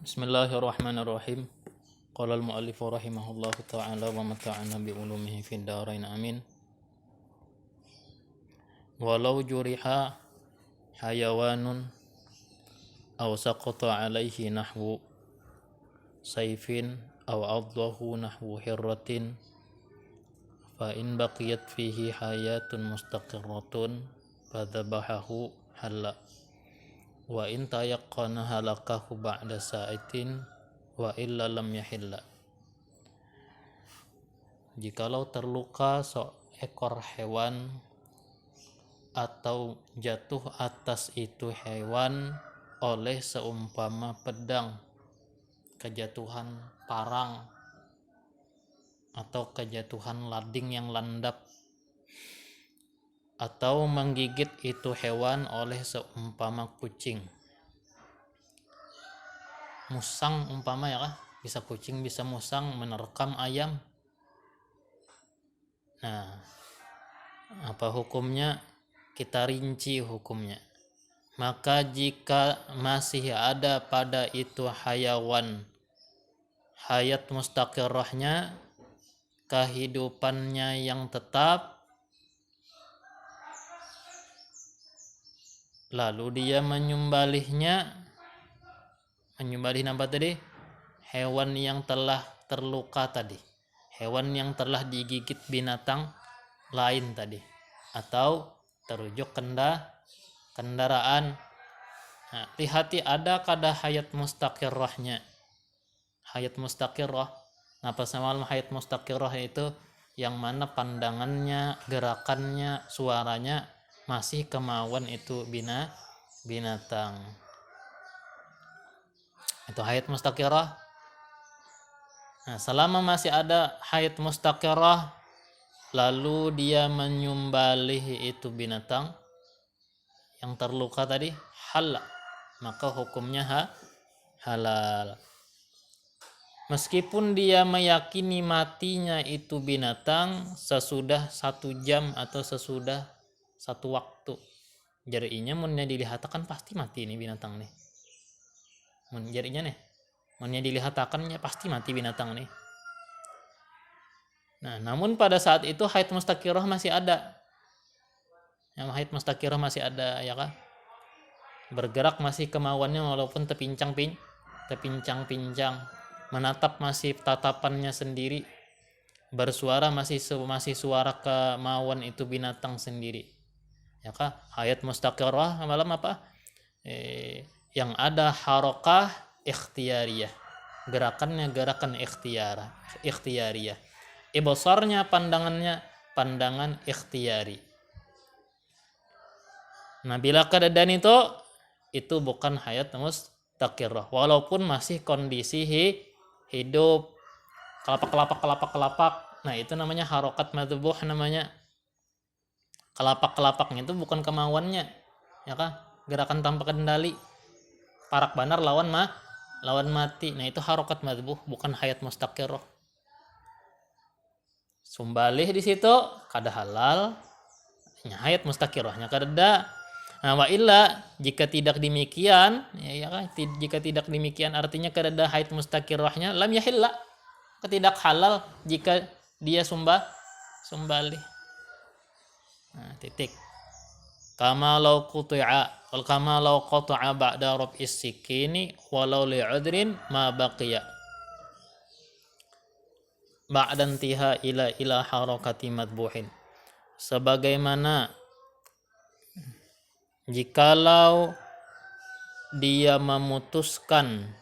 Bismillahirrahmanirrahim. Qala al-mu'allif rahimahullahu ta'ala wa mata'ana bi ulumihi fid dharain amin. Walau juriha hayawanun aw saqata alaihi nahwu sayfin aw addahu nahwu hirratin fa in baqiyat fihi hayatun mustaqirratun fadhabahahu halla wa in tayaqqana halakahu ba'da sa'itin wa illa lam yahilla. Jikalau terluka seekor hewan atau jatuh atas itu hewan oleh seumpama pedang, kejatuhan parang atau kejatuhan lading yang landap, atau menggigit itu hewan oleh seumpama kucing. Musang umpama ya kah? Bisa kucing, bisa musang menerkam ayam. Nah, apa hukumnya? Kita rinci hukumnya. Maka jika masih ada pada itu hayawan hayat mustaqirrahnya, kehidupannya yang tetap, lalu dia menyembelih apa tadi? Hewan yang telah terluka tadi, hewan yang telah digigit binatang lain tadi, atau terujuk kendaraan. Nah, hati-hati, ada kada hayat mustaqirrahnya. Hayat mustaqirrah, apa semalam hayat mustaqirrah itu yang mana pandangannya, gerakannya, suaranya masih kemauan itu binatang. Itu hayat mustaqirrah. Nah, selama masih ada hayat mustaqirrah lalu dia menyembelih itu binatang yang terluka tadi, halal, maka hukumnya halal. Meskipun dia meyakini matinya itu binatang sesudah 1 jam atau sesudah 1 waktu. Jadinya munnya dilihatakan pasti mati nih binatang nih. Jadinya nih, munnya dilihatakannya pasti mati binatang nih. Nah, namun pada saat itu haid mustaqirrah masih ada. Yang haid mustaqirrah masih ada, ya kan? Bergerak masih kemauannya walaupun terpincang-pincang, menatap masih tatapannya sendiri, bersuara masih suara kemauan itu binatang sendiri. Ya kan? Haid mustaqirrah malam apa? Yang ada harokah ikhtiyariyah. Gerakannya gerakan ikhtiyariyah. Ibsarnya pandangan ikhtiyari. Nah, bila keadaan itu bukan hayat mustaqirrah, walaupun masih kondisi hidup, kelapak. Nah, itu namanya harokat madbuh namanya. Kelapak-kelapaknya itu bukan kemauannya, ya kan? Gerakan tanpa kendali. Parak banar lawan mati. Nah, itu harokat madbuh, bukan hayat mustaqirrah. Sumbalih di situ kada halal, hayat mustaqirrahnya kada. Nah, wa illa, jika tidak demikian, jika tidak demikian artinya kada haid mustaqirrahnya, lam yahilla, tidak halal jika dia sumbalih. Nah, titik. Kama law qata'a ba'da raf'is sikini walau li'udrin ma baqiya ba'da intiha ila harakati madbuhin. Sebagaimana jikalau dia memutuskan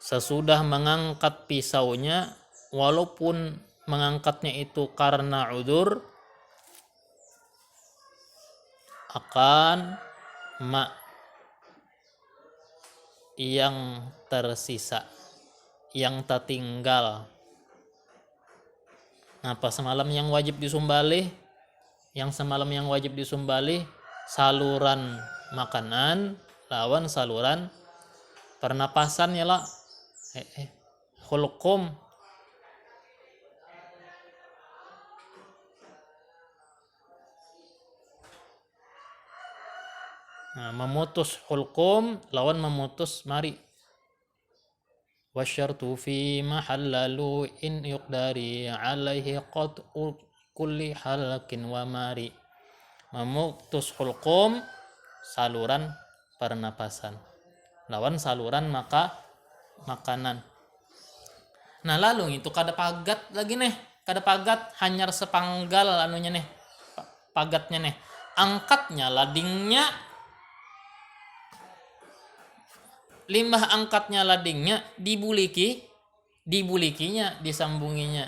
sesudah mengangkat pisaunya, walaupun mengangkatnya itu karena udzur, akan yang tersisa, yang tertinggal. Apa semalam yang wajib disumbalih? Yang semalam yang wajib disumbalih saluran makanan lawan saluran pernapasan, ya lah. Khulqum. Nah, memutus hulqum lawan memutus mari. Wasyartu fi mahallalu in yuqdari alaihi qat'u kulli halkin wa mari. Memutus hulqum saluran pernapasan lawan saluran makanan. Nah lalu itu kada pagat lagi nih, kada pagat hanyar sepanggal anunya nih, pagatnya nih, angkatnya ladingnya, limbah angkatnya ladingnya dibulikinya, disambunginya.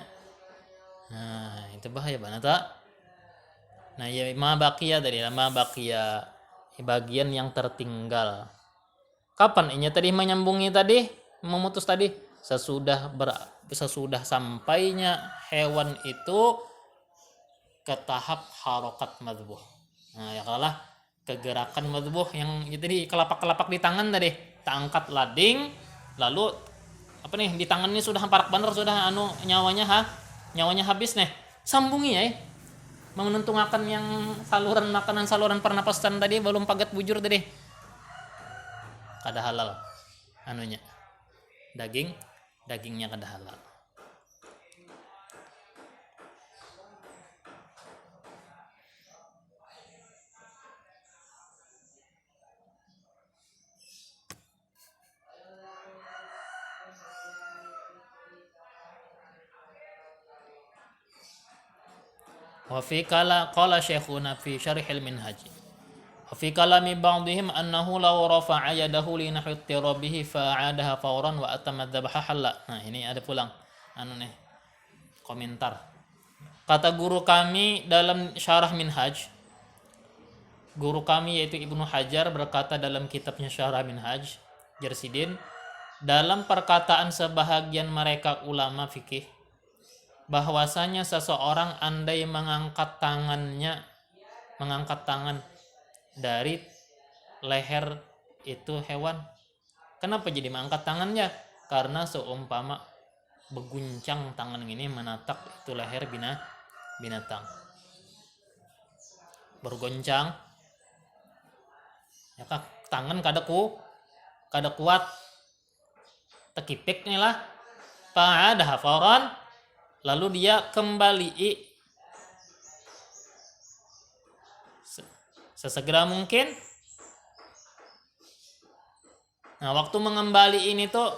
Nah itu bahaya banget tak. Nah ya ma baqiya tadi, ma baqiya bagian yang tertinggal. Kapan ini tadi menyambungi tadi, memutus tadi? Sesudah sampainya hewan itu ke tahap harokat madbuh. Nah ya kalah kegerakan madbuh yang itu di kelapak-kelapak di tangan tadi, tak angkat lading, lalu apa nih di tangan ini sudah parak bener, sudah nyawanya habis nih, sambungi ya. Menentukan yang saluran makanan, saluran pernapasan tadi belum pagat bujur tadi, kada halal anunya, dagingnya kada halal. Wa fi qala syekhuna fi syarhil minhaj. Wa fi kalami ba'dihim annahu law rafa'a yadahu li nahwi tirabihi fa'adaha fawran wa atamma dzabha halla. Nah, ini ada pulang komentar. Kata guru kami dalam syarah minhaj, guru kami yaitu Ibnu Hajar berkata dalam kitabnya Syarah Minhaj, Jersidin, dalam perkataan sebahagian mereka ulama fikih, bahwasanya seseorang andai mengangkat tangan dari leher itu hewan. Kenapa jadi mengangkat tangannya? Karena seumpama beguncang tangan ini menatak itu leher binatang. Bergoncang ya kak, tangan kada kuat tekipik nih lah, fa'adaha fawran, lalu dia kembali sesegera mungkin. Nah waktu mengembali ini tuh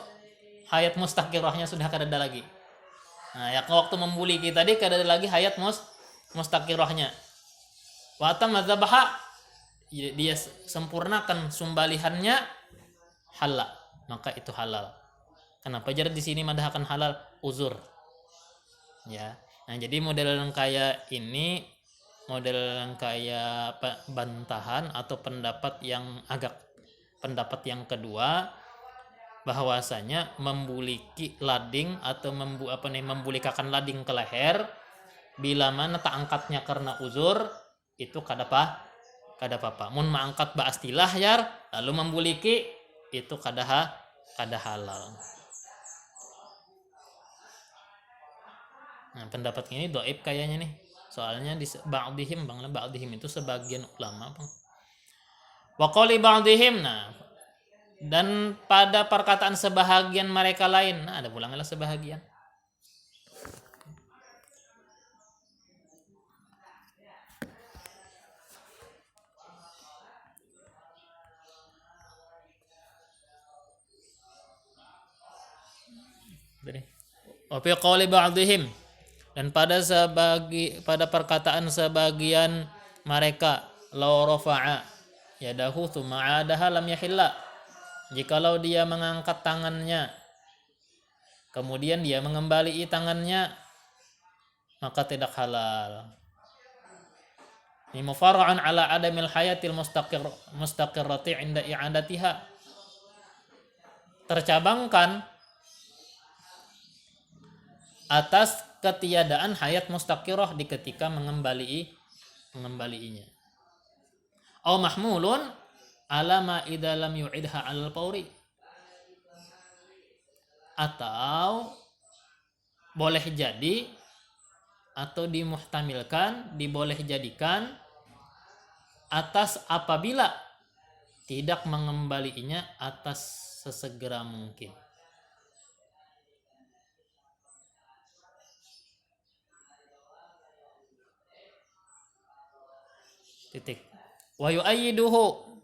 hayat mustaqirahnya sudah kada ada lagi. Nah ya waktu membuli kita tadi kada ada lagi hayat mustaqirahnya. Wa tamma dzabha, dia sempurnakan sumbalihannya, halal, maka itu halal. Kenapa jadi di sini madhakan halal? Uzur. Ya. Nah, jadi model yang kayak ini, model yang kayak bantahan atau pendapat yang yang kedua, bahwasanya membuliki lading atau membulikakan lading ke leher bila mana tak angkatnya karena uzur itu kada apa-apa. Mun mangkat ba'astilah yar lalu membuliki itu kada halal. Nah, pendapat ini dhaif kayaknya nih. Soalnya di ba'dihim itu sebagian ulama, Bang. Wa qali ba'dihim, nah, dan pada perkataan sebahagian mereka lain. Nah, ada pulanglah sebahagian. Wa fi qali ba'dihim, dan pada perkataan sebagian mereka, law rafa'a yadahu tsumma 'adaha lam yahilla, jikalau dia mengangkat tangannya kemudian dia mengembalikan tangannya maka tidak halal. Ini mufarra'an ala adamil hayatil mustaqirrati 'inda i'adatiha, tercabangkan atas ketiadaan hayat mustaqirah di ketika mengembaliinya. Aw mahmulun ala ma idza lam yu'idha 'alal fawri, atau boleh jadi atau dimuhtamilkan, diboleh jadikan atas apabila tidak mengembalinya atas sesegera mungkin. Titik. Wa yu'ayyiduhu,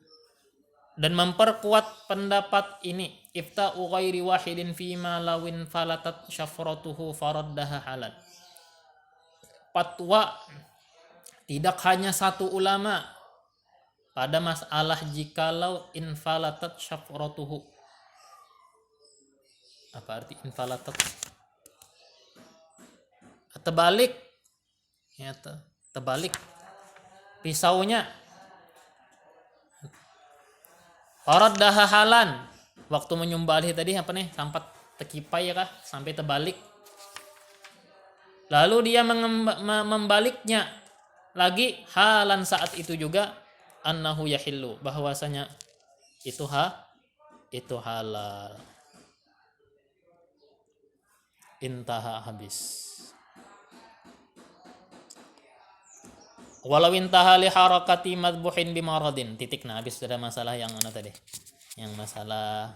dan memperkuat pendapat ini, ifta'u ghairi wahidin fima lawin falatat syafratuhu faraddaha halan. Fatwa tidak hanya satu ulama pada masalah jikalau infalatat syafratuhu. Apa arti infalatat? Terbalik. Ya, terbalik. Pisaunya. Faraddaha halan. Waktu menyembelih tadi apa nih? Sampai tekipai ya kah? Sampai terbalik. Lalu dia membaliknya lagi halan saat itu juga annahu yahillu, bahwasanya itu halal. Intaha, habis. Walau intaha li harakati madbuhin bimaradin, titik. Nah, habis. Sudah masalah yang mana tadi? Yang masalah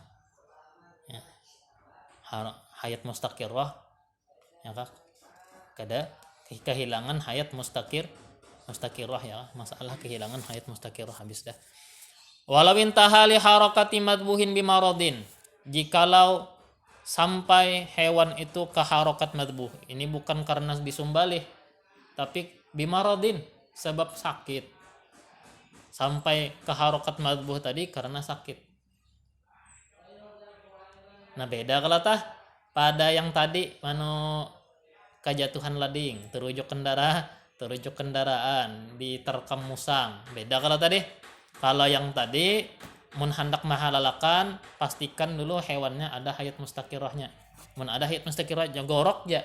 ya, hayat mustaqirrah ya kah? Kada kehilangan hayat mustaqirrah ya, masalah kehilangan hayat mustaqirrah, habis dah. Walau intaha li harakati madbuhin bimaradin, jikalau sampai hewan itu ke harokat madbuh, ini bukan karena disumbalih tapi bimaradin, sebab sakit. Sampai ke harokat madbuh tadi karena sakit. Nah, beda kalau tah pada yang tadi kejatuhan lading, terujuk kendaraan, diterkam musang. Beda kalau tadi. Kalau yang tadi mun hendak mahalalakan, pastikan dulu hewannya ada hayat mustaqirrahnya. Mun ada hayat mustaqirrahnya gorok ya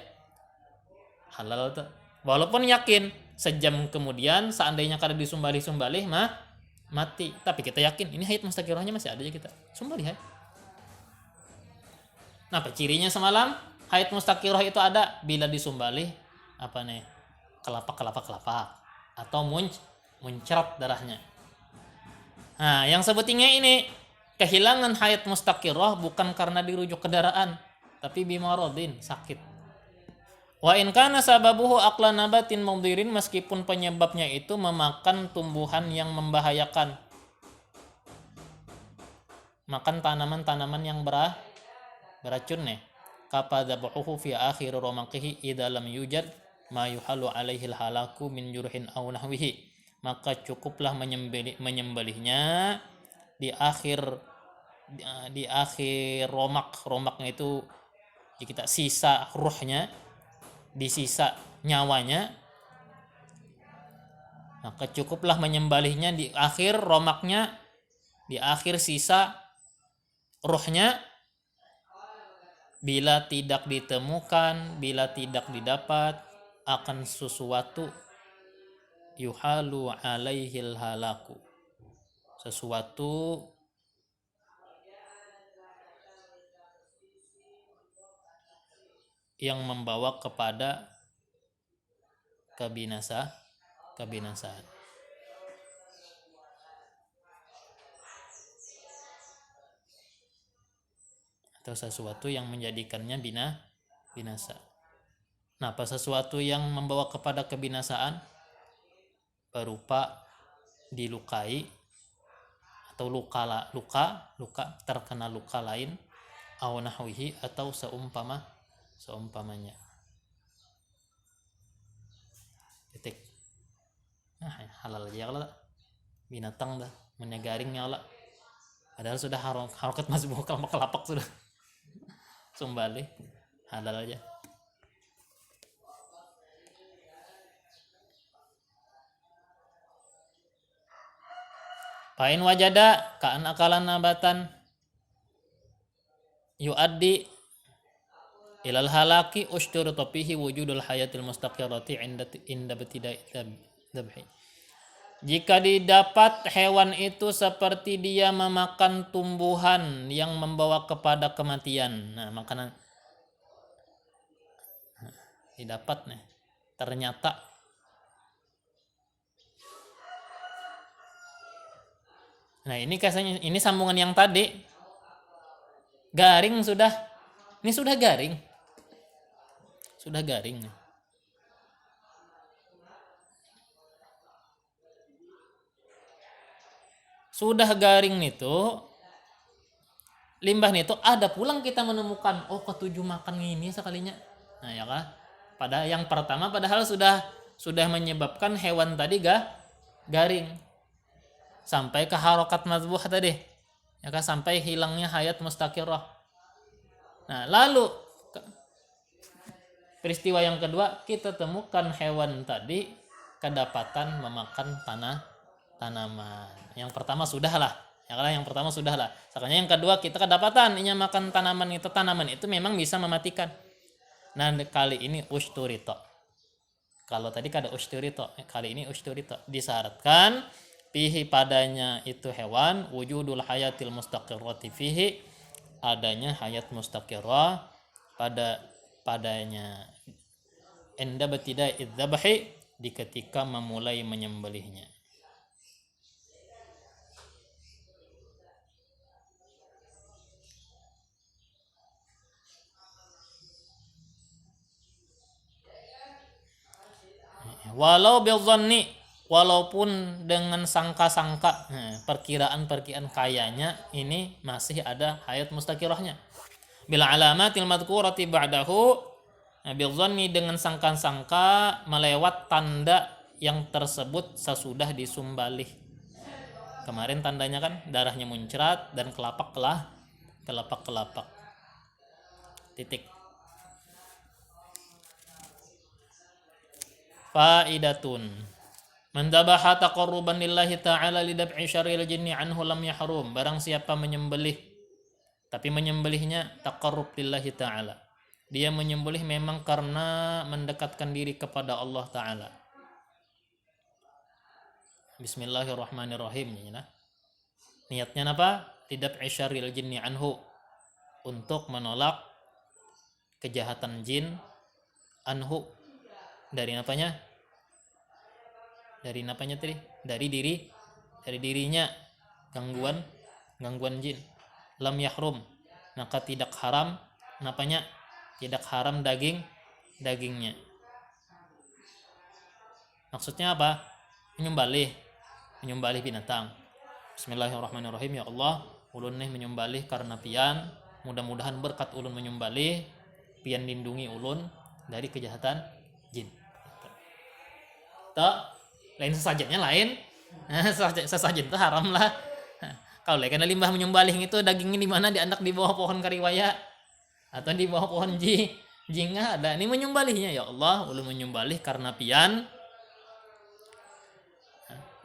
halal tuh. Walaupun yakin sejam kemudian seandainya kada disumbalih mah mati, tapi kita yakin ini hayat mustaqirrahnya masih ada aja, kita sumbalih ya. Nah, cirinya semalam hayat mustaqirrah itu ada bila disumbalih apa nih? Kelapa atau muncrat darahnya. Nah, yang sebetulnya ini kehilangan hayat mustaqirrah bukan karena dirujuk kendaraan, tapi bimaradin, sakit. Wa in kana sababuhu aqla nabatin mudhirin, meskipun penyebabnya itu memakan tumbuhan yang membahayakan. Makan tanaman-tanaman yang beracun nih. Kapa dhabuhu fi akhir ramaqihi idza lam yujad ma yuhalu alaihi halaku min jurhin aw nahwihi. Maka cukuplah menyembelihnya di akhir romaknya itu, kita sisa ruhnya, di sisa nyawanya, maka cukuplah menyembelihnya di akhir romaknya, di akhir sisa ruhnya, bila tidak ditemukan, bila tidak didapat akan sesuatu yuhalu alaihil halaku, sesuatu yang membawa kepada kebinasaan, atau sesuatu yang menjadikannya binasa. Nah, apa sesuatu yang membawa kepada kebinasaan? Berupa dilukai atau luka terkena luka lain, aw nahwihi, atau seumpamanya. Titik. Nah, halal aja kalau binatang dah menegaringnya lah. Padahal sudah harokat masbuh kalau kelapak sudah sumbali, halal aja. Pain wajada kaan akalan nabatan yuaddi ilal halaki ustur topihi wujudul hayatil mustaqirati inda betida'i dabhi. Jika didapat hewan itu seperti dia memakan tumbuhan yang membawa kepada kematian. Nah, makanan didapat nih, ternyata Nah ini kasanya, ini sambungan yang tadi garing sudah, ini sudah garing, sudah garing. Sudah garing itu, limbah itu ada pulang kita menemukan, oh ketujuh makan ini sekalinya. Nah ya kan, pada yang pertama padahal sudah menyebabkan hewan tadi garing sampai ke harokat mazbuh tadi, ya kan, sampai hilangnya hayat mustaqirrah. Nah lalu peristiwa yang kedua, kita temukan hewan tadi kedapatan memakan tanaman. Yang pertama sudahlah, ya kan, yang pertama sudahlah. Sekarang yang kedua kita kedapatan ini makan tanaman itu memang bisa mematikan. Nah kali ini usturito. Kalau tadi ada usturito, kali ini usturito disyaratkan fihi padanya itu hewan wujudul hayatil mustaqirrati fihi, adanya hayat mustaqirrah padanya enda batida idzabhi, di ketika memulai menyembelihnya. Walau bidzanni, walaupun dengan sangka-sangka, perkiraan-perkiraan kayaknya ini masih ada hayat mustaqirahnya. Bila alamatil madhkurati ba'dahu, bidzanni dengan sangka-sangka melewat tanda yang tersebut sesudah disumbalih. Kemarin tandanya kan darahnya muncrat dan kelapak titik. Faidatun man dzabaha taqarruban lillahi ta'ala lidab'i syarril jinni anhu lam yahrum. Barang siapa menyembelih tapi menyembelihnya taqarrub lillahi ta'ala, dia menyembelih memang karena mendekatkan diri kepada Allah Ta'ala. Bismillahirrahmanirrahim. Niatnya apa? Lidab'i syarril jinni anhu, untuk menolak kejahatan jin, anhu dari apanya? Dari apanya tadi? Dari dirinya, gangguan jin. Lam yahrum, maka tidak haram apanya? Tidak haram dagingnya. Maksudnya apa? Menyembelih binatang. Bismillahirrahmanirrahim. Ya Allah, ulun nih menyembelih karena pian, mudah-mudahan berkat ulun menyembelih pian lindungi ulun dari kejahatan jin. Tak lain sesajennya lain. Sesajen itu haram lah. Kalau karena limbah menyembelih itu dagingnya di mana? Dianak di bawah pohon kariwaya atau di bawah pohon jingga ada. Ini menyembelihnya, ya Allah, ulun menyembelih karena pian.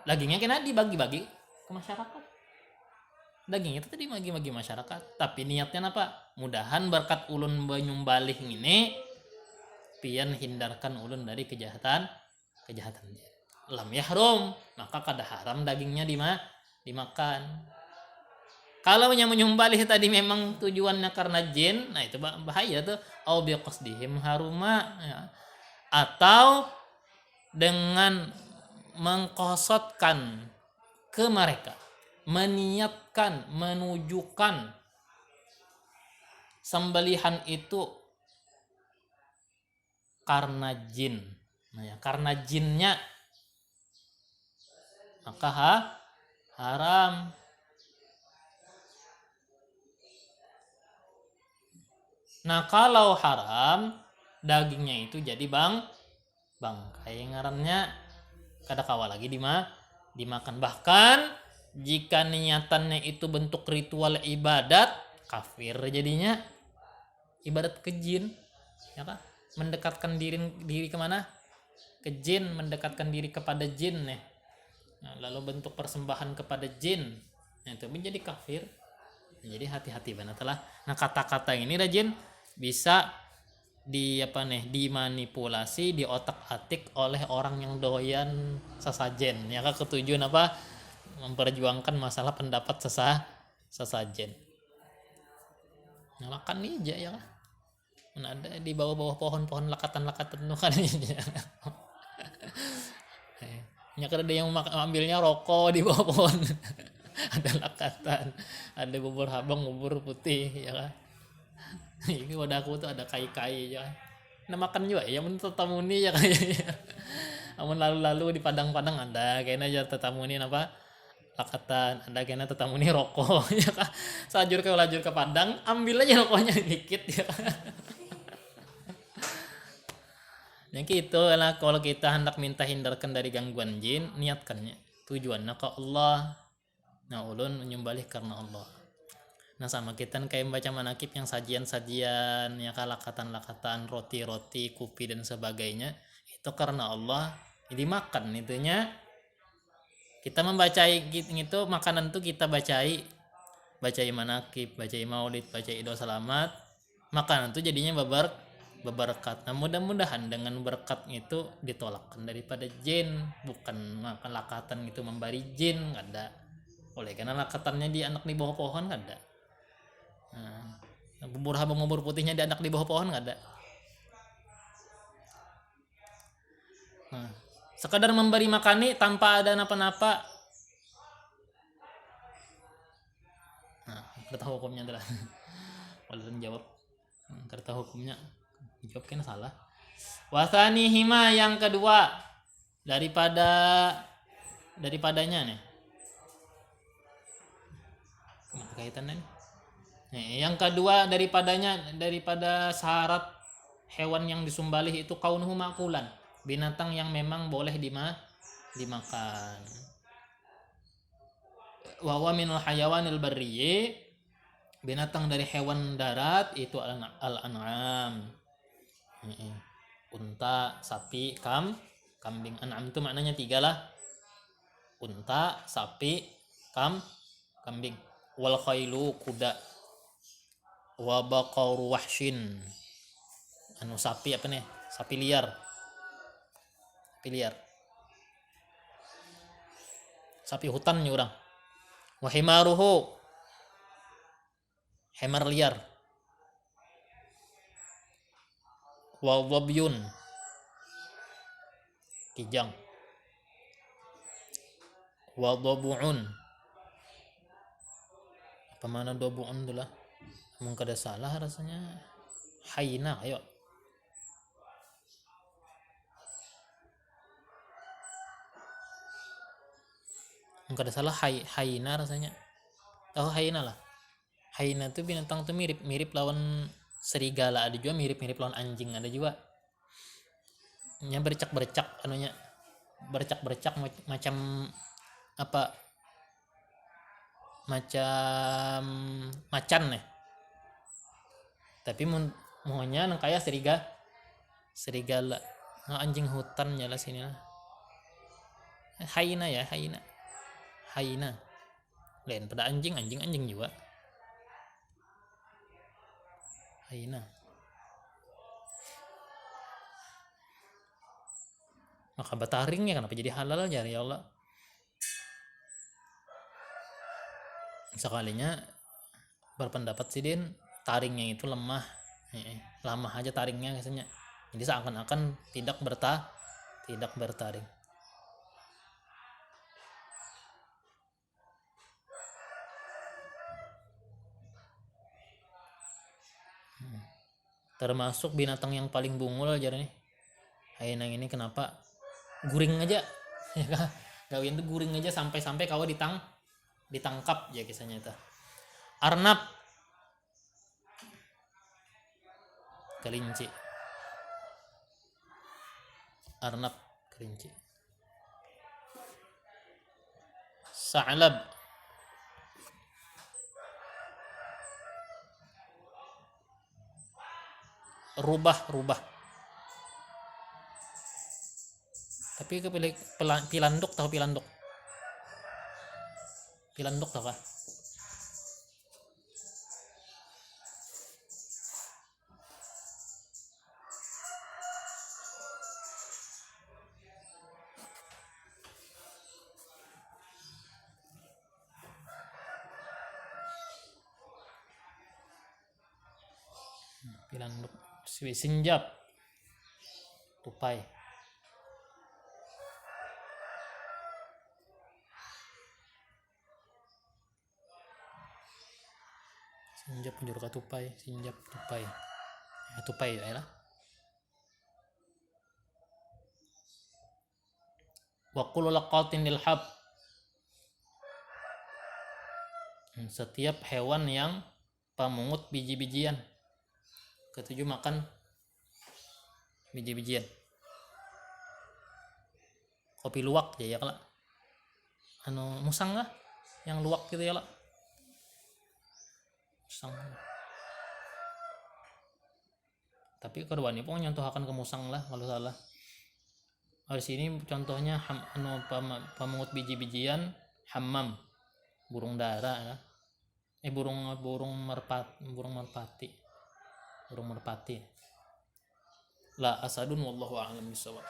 Dagingnya kena dibagi-bagi ke masyarakat. Dagingnya itu tadi bagi-bagi masyarakat. Tapi niatnya apa? Mudahan berkat ulun menyembelih ini pian hindarkan ulun dari kejahatan lam yahrum, maka kada haram dagingnya dimakan. Kalau yang menyembelih tadi memang tujuannya karena jin, nah itu bahaya tuh. Au biqasdihim haruma, ya. Atau dengan mengkosotkan ke mereka, meniatkan, menujukan sembelihan itu karena jin. Nah ya, karena jinnya maka haram. Nah kalau haram dagingnya itu jadi bangkai ngarannya, kada kawa lagi dimakan. Bahkan jika niatannya itu bentuk ritual ibadat, kafir jadinya. Ibadat ke jin, ya kan? Mendekatkan diri kemana? Ke jin, mendekatkan diri kepada jin nih. Nah, lalu bentuk persembahan kepada jin, nah, itu menjadi kafir. Jadi hati-hati banget lah. Nah kata-kata ini rajin bisa dimanipulasi, diotak-atik oleh orang yang doyan sesajen, ya kan, ketujuan apa? Memperjuangkan masalah pendapat sesajen. Nah makan aja ya kan. Ada di bawah-bawah pohon-pohon lakatan-lakatan tuh kan aja. Ya kan ada yang ambilnya rokok di bawah pohon. ada lakatan, ada bubur habang, bubur putih, ya kan. Ini wadahku tuh ada kai-kai, ya kan. Nah makan juga ya, mun tetamuni ya kayaknya. Amun lalu-lalu di Padang-Padang ada kayaknya aja tetamuni apa lakatan, ada kayaknya tetamuni rokok, ya kan. Sajur ke lajur ke Padang, ambil aja rokoknya dikit, ya kan. Yang gitu lah kalau kita hendak minta hindarkan dari gangguan jin, niatkannya tujuannya ke Allah. Nah ulun menyembelih karena Allah. Nah sama kita kayak baca manakib yang sajian-sajian ya lakatan-lakatan, roti-roti, kopi dan sebagainya itu karena Allah dimakan itunya. Kita membacai gitu makanan tuh kita bacai manakib, bacai maulid, bacai doa selamat, makanan tuh jadinya berberkat. Nah mudah-mudahan dengan berkat itu ditolakkan daripada jin, bukan makan lakatan itu memberi jin, nggak ada. Oleh karena lakatannya di anak di bawah pohon nggak ada. Nah, bubur habang bubur putihnya di anak di bawah pohon nggak ada. Nah, sekadar memberi makani tanpa ada napa-napa. Nah, kata hukumnya adalah walaupun jawab kata hukumnya jawab kan salah. Wasani hima yang kedua daripadanya nih. Kemana kaitannya nih? Nih, yang kedua daripada syarat hewan yang disembelih itu kaunuhu makulan, binatang yang memang boleh dimakan. Wa huwa minal hayawanil barriyyi, binatang dari hewan darat itu al-an'am. Unta, sapi, kambing. An'am itu maknanya 3 lah. Unta, sapi, kambing. Wal khailu, kuda. Wa baqaru wahshin. Sapi apa nih? Sapi liar. Sapi hutan nih orang. Wa himaruhu, hemar liar. Wa dhabyun, kijang. Wa dhabu'un, apa mana dhabu'un itulah? Mungkin ada salah rasanya. Haina, ayo. Mungkin ada salah, haina rasanya. Tahu haina lah. Haina itu binatang tuh mirip lawan serigala, ada juga mirip lawan anjing, ada juga. Nya bercak-bercak anunya. Bercak-bercak macam apa? Macam macan nih. Tapi mohonnya nang kayak serigala. Nah, anjing hutan nyala sini lah. Haina ya, haina. Lain pada anjing juga. Haina. Maka bataring ya kenapa jadi halal aja ya Allah. Sekalinya berpendapat sih Din, taringnya itu lemah. Lemah aja taringnya biasanya. Jadi seakan-akan tidak bertaring. Termasuk binatang yang paling bungul aja nih. Haina ini kenapa guring aja ya kan? Gawin tuh guring aja sampai kau ditangkap ya kisahnya itu. Arnab, kelinci. Arnab, kelinci. Sa'lab, rubah. Tapi kepilih pilanduk tahu pilanduk tahu kah? Pilanduk, sinjap, tupai. Sinjap penjuru tupai, sinjap tupai. Ya, tupai ya lah. Wa kullu laqatin lil hab. Setiap hewan yang pemungut biji-bijian. Ketujuh, makan biji-bijian. Kopi luwak ya kala. Musang lah yang luwak gitu ya lah. Musang. Tapi kedua ini pun nyontohakan ke musang lah kalau salah. Di sini contohnya pemungut biji-bijian hammam, burung dara ya. Burung merpati. La asadun wallahu a'lam bishawab.